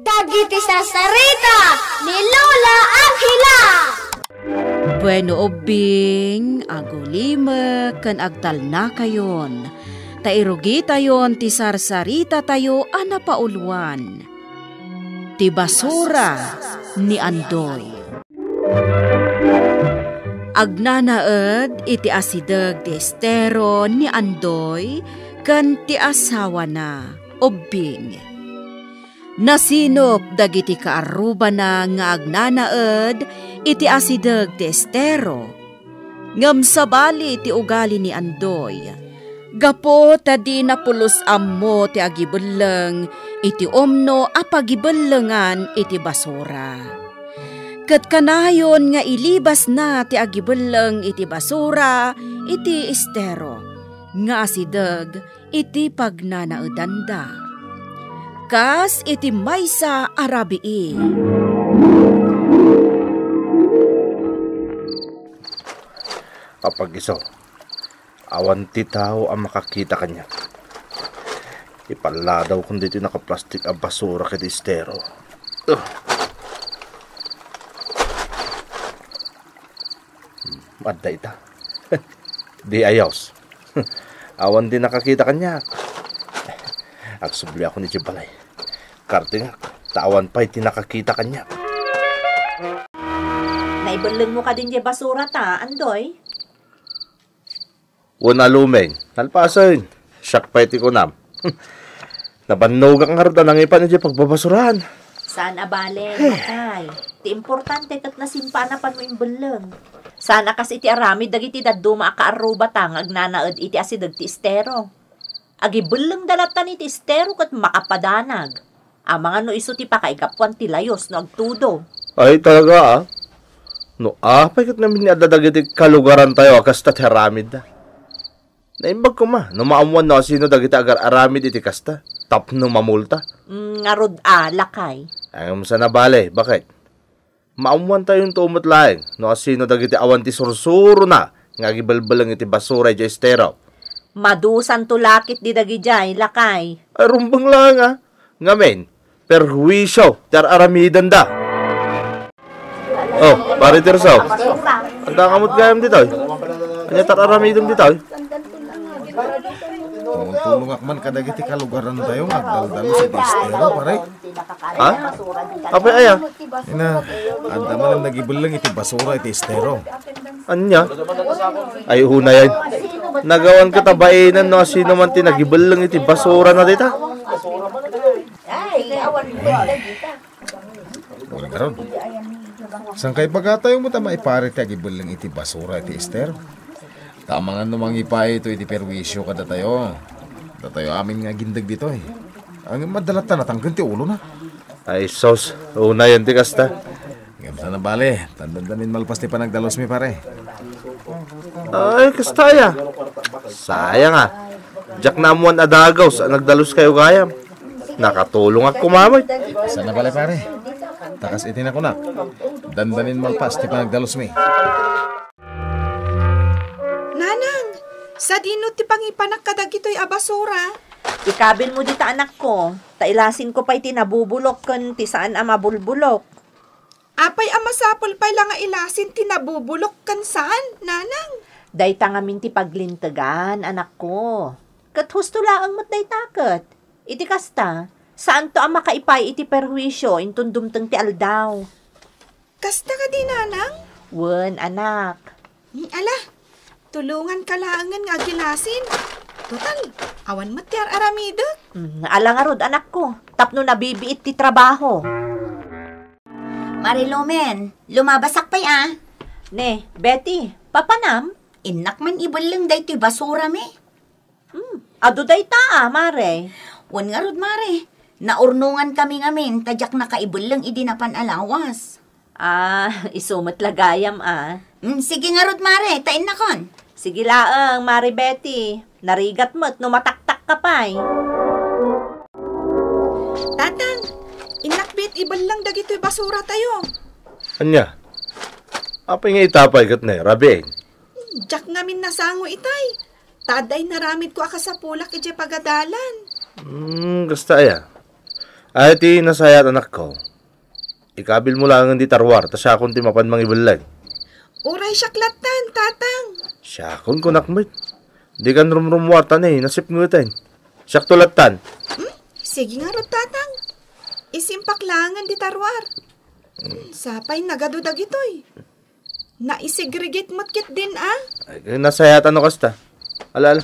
Dagiti sasarita ni Lola Angela. Bueno obing, agulime ken agtal na kayon. Tairugi tayon ti sarsarita tayo anapauluan. Ti basura ni Andoy. Agnanaed iti asideg ti estero ni Andoy ken ti asawa na obing. Nasinop dagiti kaaruba na nga agnanaed iti asideg ti estero. Ngem sabali ti ugali ni Andoy. Gapo tadi napulos ammo ti agibeleng iti omno apagibellengan iti basura. Ket kanayon nga ilibas na ti agibeleng iti basura iti estero. Nga asideg iti pagnanaedanda. Kas iti maysa arabii. Kapag iso, awan ti tao ang makakita kanya. Ipala daw kung dito nakaplastik ang basura kiti estero. Madda ita. Di ayos. Awan din nakakita kanya. Agsubli ako ni Jibalay. Karte nga, tawan pa'y tinakakita kanya. Naibeleng mo ka din di basura ta, Andoy? Una lumeng, nalpasin. Siyak pa'y ti kunam. Nabannog ang harda nang ipan niya pagbabasurahan. Saan abale, Lakay? Ti importante kat nasimpanapan mo yung beleng. Sana kas iti aramid dagiti daduma akaaruba tang agnanaed iti asideg ti estero. Agi beleng dalatan iti estero kat makapadanag. Ang mga no iso ti pakaigapwan ti layos no agtudo. Ay talaga ah. No apay kat namin ni adadag iti kalugaran tayo akasta ti aramid da. Naimbag ko ma, no maamuan na sino dagiti agar aramid iti kasta. Tapno mamulta. Ngarod Lakay. Ang sa nabale, bakit? Maamuan tayong tumot laeng, no sino dagiti awan ti sursuro na, nga gibalbalang iti basura iti estero. Madusan tulakit di dagi jay, Lakay. Ay rumbang lang ah. Ngamen, perhuisyo, tar aramidan da. Oh, pare Tirsaw. Anda kamot gayam dito. Anya tar aramidan dito. Tulong akman kadagiti kalugaran tayo agdaldalo sa estero pare. Ha? Apay aya? Ina, anda man ang nagibulang iti basura iti estero. Anya? Ay una yan. Nagawan ka tabainan no sino man tinagibulang iti basura na dita. Wala karon. Sang kay pagatayo mo ta maipare ti agibulang iti basura iti estero. Tama nga namang ipay ito iti perwisyo kada tayo. Tayo amin nga gindag dito eh. Ang madalatan na tanggan ti ulo na. Ay sos, una yan ti kasta. Ngam sana bale, tandan-danin malpas ti panagdalos mi pare. Ay kasta ya. Sayang ah. Jak namuan adagaw sa nagdalos kayo gayam. Nakatulong ako mamay. Sana bale pare. Takas itin ako na. Dandanin malpas ti panagdalos mi. Sa dino ti pangipanak kadag ito'y abasura? Ikabin mo dita anak ko. Tailasin ko pa'y tinabubulok kan ti saan ang mabulbulok. Apay amasapol pa'y lang nga ilasin tinabubulok kan saan, nanang? Dayta ngamin ti paglintagan, anak ko. Kat husto laang mat daytaket. Iti kasta, saan to ang makaipay iti perwisyo intun dumteng ti aldaw? Kasta ka di, nanang? Wen, anak. Ni ala, tulungan ka laangan nga gilasin. Total, awan matyar aramidot. Alang arod, anak ko. Tapno nabibiit ti trabaho. Marilumen, lumabasak pa'y ah. Ne, Betty, papanam? Inak man ibalang day ti basura me. Ado day ta mare. Wan nga rod, mare. Naurnungan kami ngamin, tadyak na kaibalang idinapan alawas. Isumat lagayam Sige nga rod, mare, tain na kon. Sige laang, Mari Betty. Narigat mo't numataktak ka pa'y. Tatang, inakbit ibal lang dagito'y basura tayo. Anya? Apay nga itapay kat na, rabieng. Jak ngamin nasango itay. Taday naramid ko akasapulak iti pagadalan. Gasta ya. Ay, ti nasayat anak ko. Ikabil mo lang di tarwar, ta siya kung ti mapan mang ibalag. Uray syaklatan, tatang. Siya kung kunakmit. Di kan rumrumwartan nasip ngutan. Siya tulatan. Sige nga ro, tatang. Isimpak langan di tarwar. Sapay nagadudag ito'y. Naisegregate matkit din Ay, nasayat ano kasta. Ala.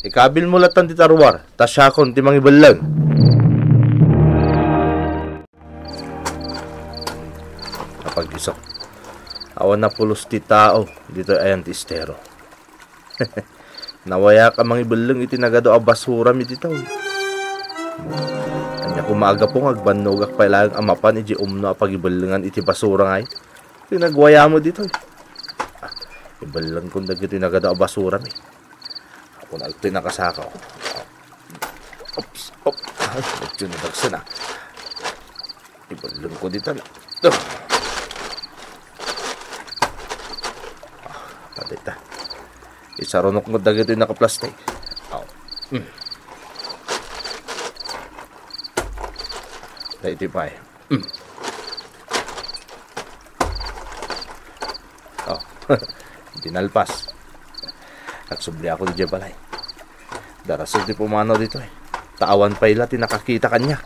Ikabil mo latan ti tarwar, ta siya kung ti mang ibalag. Kapag-isok. Awan na pulos ti tao, dito ayan ti estero. Nawaya ka mang ibalang iti nagado a basura mi dito. Kanya kumaga pong agbanogak pa ilang amapan iti umno a pagibalangan iti basura ngay. Pinagwaya mo dito. Ibalang kung dagiti nagado a basura mi. Ako na ito nakasakaw. Oops, op. Ay, medyo nadagsan na. Ibalang ko dito na. Patita. Isarunok mo dagito yung nakaplastic. Daiti pa eh. Dinalpas. Nagsubli ako di balay. Darasog di pumano dito eh. Taawan pa ila tinakakita kanya.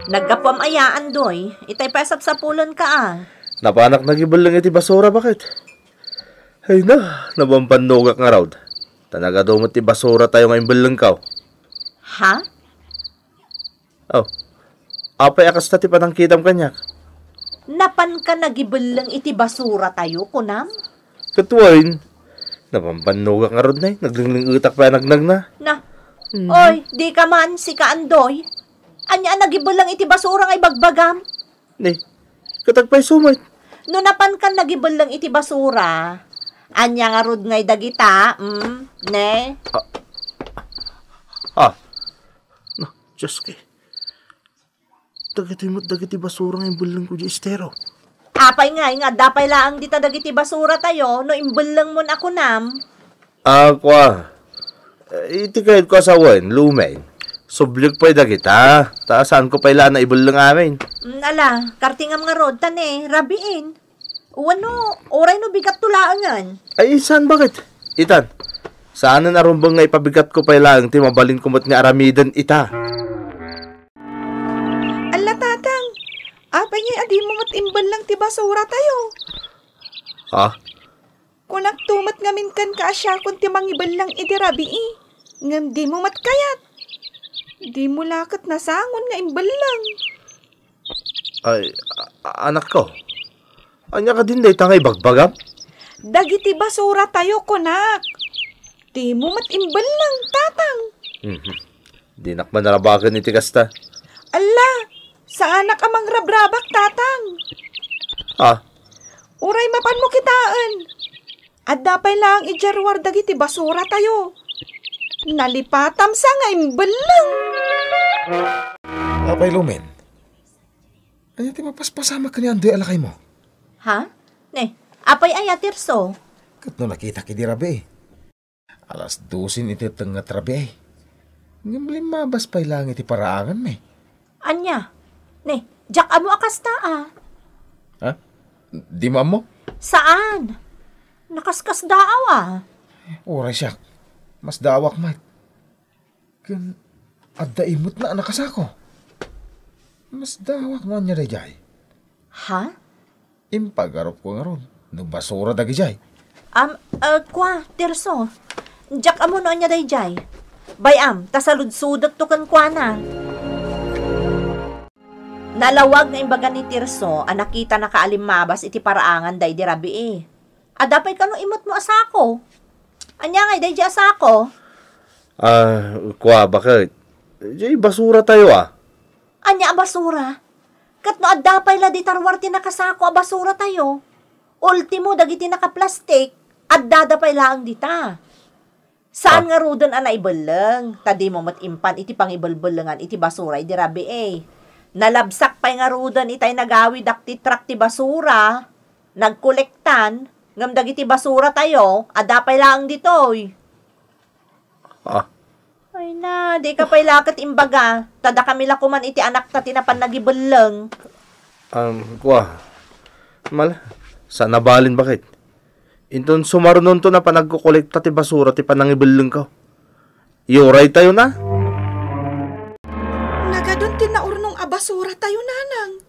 Nagkapamayaan doy, itay pesap sa pulon ka Napanak nagibalang iti basura, bakit? Ay na, nabampanogak nga raw. Tanaga daw mo ti basura tayo ngayon balang kaw. Ha? Oh, apay akas na ti panangkitam kanyak. Napan ka nagibalang iti basura tayo, kunam? Katuwain, nabampanogak nga raw na naglingling utak pa nagnag na. Oy, di ka man, si Kaandoy. Anya nagibalang iti basura ngay bagbagam? Ni, katagpay sumay. No napan kan nagibalang iti basura, anya nga rod ngay dagita, ne? No, Diyos kay. Dagiti basura ng imbulang ko di estero. Apay nga, dapay laang dita dagiti basura tayo, no imbulang mo na ako nam. Kwa. Iti kahit ko asawan, lumay. Sublyog pa'y dagita. Saan ko pa'y na ibulang amin. Ala, kartingam nga rod, tane, rabiin. Uwano, oray no bigat tulaangan. Ay, saan bakit? Itan, saan na narumbang nga ipabigat ko pa'y lang, mabalin kumot nga aramidan ita. Ala, tatang. Apay niya, adi mo matimbal lang ti basura tayo. Ha? Kung nagtumat ngamin kan ka asya kung ti mangibal lang iti rabii. Ngam di mo matkayat. Di mo lakat na sangon nga imbal lang. Ay, anak ko. Anya ka din day tangay bagbagam? Dagiti basura tayo, kunak. Di mo matimbal lang, tatang. Di nakman narabagan iti kasta. Ala, saan na ka mang rabrabak, tatang? Ha? Uray mapan mo kitaan. At dapay lang ijarwar dagiti basura tayo. Nalipatam sa nga imbal lang. Apay lumen. Ay, ti mapaspasama ka ni Andoy alakay mo. Ha? Ne, apay ayatirso. Kat no nakita ki di rabi. Alas 12 iti tengat rabi. Ngam limabas pa'y lang iti paraangan me. Anya? Ne, jak amo akasta Ha? Di mo amo? Saan? Nakaskas daaw Oray siya. Mas dawak mat. Kan adda imot na nakasako. Mas dawak no niya dayjay. Ha? Impagarop ko nga ron. No basura dagi jay. Kwa, tirso. Jak amo no niya dayjay. Bayam, tasaludsudot to kan kwa na. Nalawag nga imbaga ni Tirso, nakita na kaalimabas iti paraangan day di rabi Adapay ka no imot mo asako. Anya ngay day di asako. Kwa, bakit? Jay, basura tayo Anya basura? Kat no adapay la di tarwar tinakasako a basura tayo. Ultimo dagiti nakaplastik, addadapay laang dita. Saan nga rudan ibaleng? Tadi mo matimpan iti pangibalbalengan iti basura iti rabi Nalabsak pa'y nga rudan itay nagawid akti trak ti basura. Nagkolektan. Ngamdag iti basura tayo. Adapay lang ditoy. Ay, Ay na, di ka pa'y lakat imbaga. Tada kami lakuman iti anak ta tinapan nagibelang. Mala, saan nabalin bakit? Inton sumarunon to na panagkukolekta ti basura ti panangibelang ka. Iuray tayo na. Nagadon tinaurnong abasura tayo, nanang.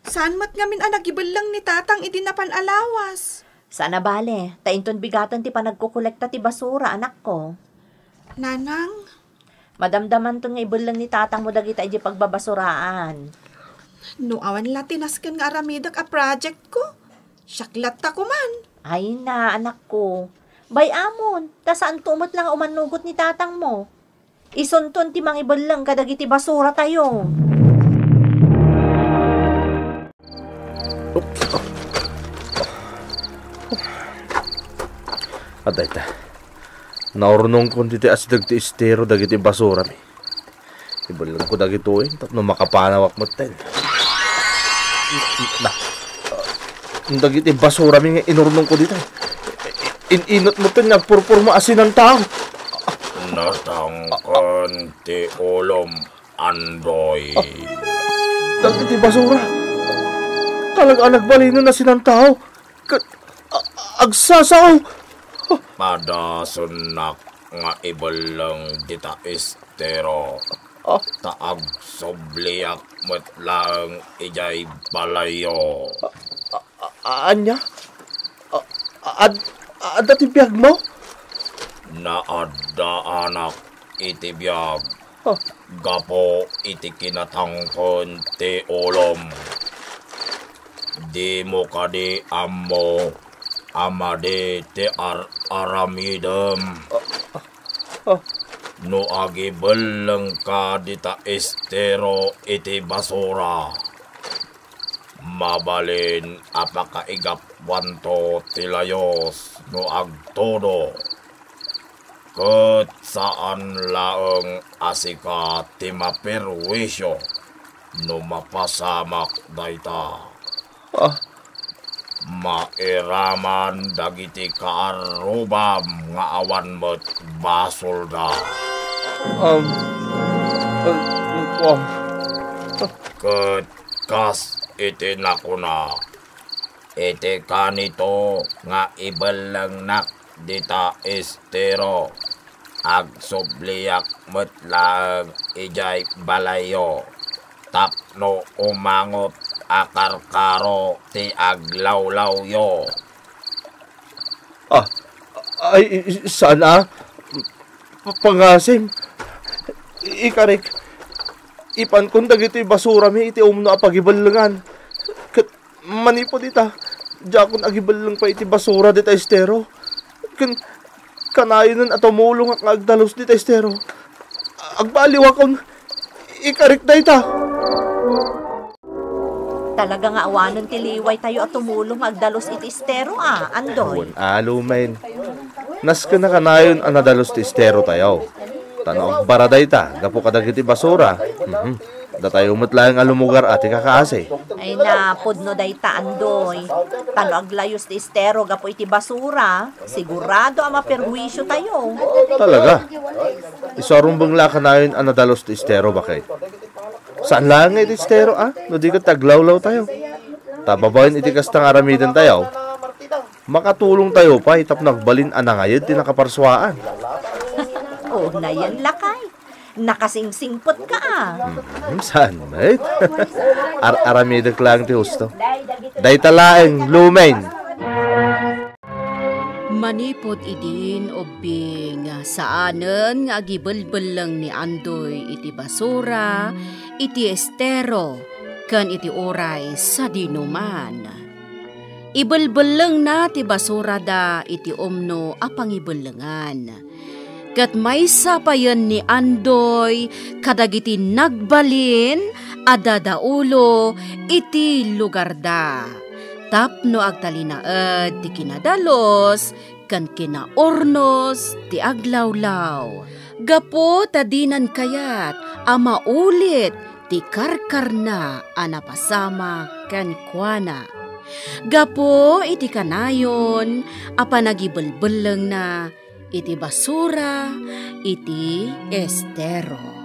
Saan mat ngamin nagibelang ni tatang idinapan alawas? Sana bale, tainton bigatan ti panagkukolekta ti basura, anak ko. Nanang, Madamdaman to nga ibelang ni tatang mo dagita iti pagbabasuraan. no awan la tinasken nga aramidak a project ko. Syaklat ta ko man. Ay na, anak ko. Bay amon, ta saan tumot lang umanugot ni tatang mo? Isunton ti mangibelang kadagiti basura tayo. Atay ta. Naurnong ko diti asidag ti estero dagiti basura mi. Ibelang ko dagito tapno makapanawak mo ten. Dagiti basura mi nga inurnong ko dito. Inot mo ten nagpurpur mo asin ng tao. Natangkan ti ulom, Andoy. Dagiti basura. Talaga nagbalino na sinang tao. Agsasaw. Padasunak nga ibelang dita estero. Taag sobliak met lang ijay balayo. Anya? Dati biyag mo? Naadda anak iti biyag. Gapo iti kinatangkon ti ulom. Di mo kadi ammo amade ti aramidem. No agi belang ka dita estero iti basura. Mabalin apakaigap wanto tilayos no agtodo. Ket saan laeng asika ti maperwisyo no mapasamak dayta. Mairaman dagiti kaarubam nga awan met basolda. Ket kas iti nakuna. Iti kanito nga ibelang nak dita estero. Ag subliak met lang ijay balayo. Tapno umangot akarkaro ti aglawlaw yo. Ay, sana. Pangasim. Ikarik. Ipan kung dagito basura mi iti umno apagibalangan. Kat manipo dita. Diakon agibalang pa iti basura dita estero. Kanayon at tumulong ang agdalos dita estero. Agbaliwa kung ikarik na ita. Talaga nga awanon ti liway tayo at tumulong agdalos iti estero Andoy. Lumain. Nas ka na kanayon ang nadalos ti estero tayo. Tanaw baraday ta, gapo kadagiti basura. Datayo matlayang alumugar ati kakaase. Ay na, pudno day ta Andoy. Tano aglayos ti estero gapo iti basura. Sigurado ang maperwisyo tayo. Talaga? Isarumbang la kanayon ang nadalos ti estero bakit? Saan lang iti estero No di ka taglawlaw tayo. Tababayin iti kastang aramidan tayo. Makatulong tayo pa itap nagbalin anangayad ti nakaparswaan. Na yan lakay. Nakasingsingpot ka Saan, mate? Aramidag lang ti husto. Day talaeng lumain. Manipod idin obing saanen nga agibelbel lang ni Andoy iti basura, iti estero, kan iti oray sa dinuman. Ibelbel lang na ti basura da iti umno apangibelengan. Kat may sapayan ni Andoy kadagiti nagbalin adadaulo iti lugar da. Tapno agtalinaed ti kinadalos kan kinaornos ti aglawlaw. Gapo tadinan kayat ama ulit ti karkarna anapasama kan kuana. Gapo iti kanayon apanagibelbeleng na iti basura, iti estero.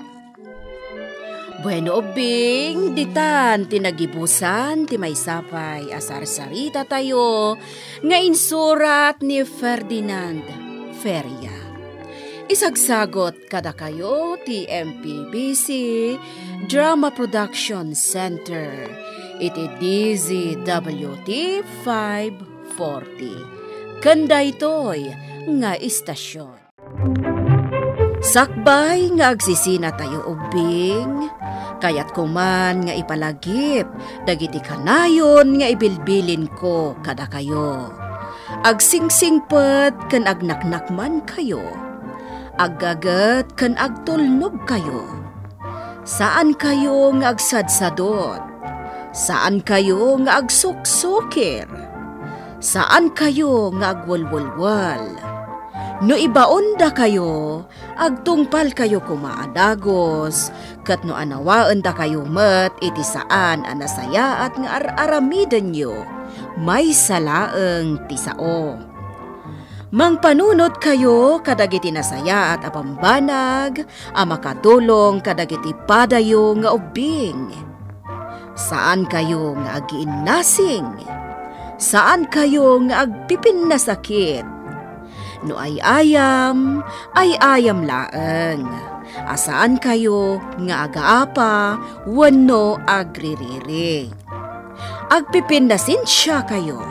Bueno ubing, ditan tinagibusan ti maysapay asarsarita tayo nga insurat ni Ferdinand Feria. Isagsagot kada kayo ti MPBC Drama Production Center iti DZWT 540. Kanda ito'y nga istasyon. Sakbay nga agsisina tayo ubing, kayat kuman nga ipalagip, dagiti kanayon nga ibilbilin ko kada kayo. Agsingsingpet kan agnaknakman kayo, aggagat kan agtulnog kayo. Saan kayo nga agsadsadot? Saan kayo nga agsuksukir? Saan kayo nga agwalwalwal? No ibaon da kayo, agtungpal kayo kumaadagos, kat no anawaan da kayo met iti saan anasaya at nga aramidan nyo, may salaeng tisao. Mangpanunot kayo kadagiti nasaya at apambanag, amakadulong kadagiti padayo nga ubing. Saan kayo nga agiinnasing? Saan kayo nga agpipin na sakit? No ay ayam laeng. Asaan kayo nga agaapa, wano agririri. Agpipindasin siya kayo.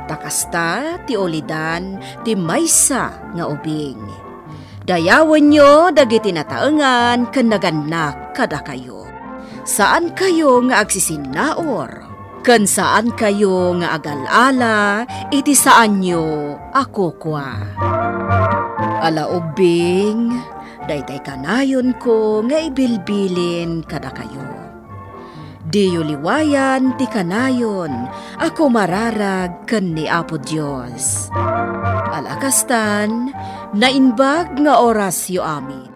Takasta ti olidan ti maysa nga ubing. Dayawan nyo dagiti nataengan ken naganak kada kayo. Saan kayo nga agsisinaor? Ken saan kayo nga agalala, iti saan nyo ako kwa. Ala ubing, daytay kanayon ko nga ibilbilin kada kayo. Diyo liwayan ti kanayon, ako mararag ken ni Apo Dios. Alakastan, nainbag nga oras yo amin.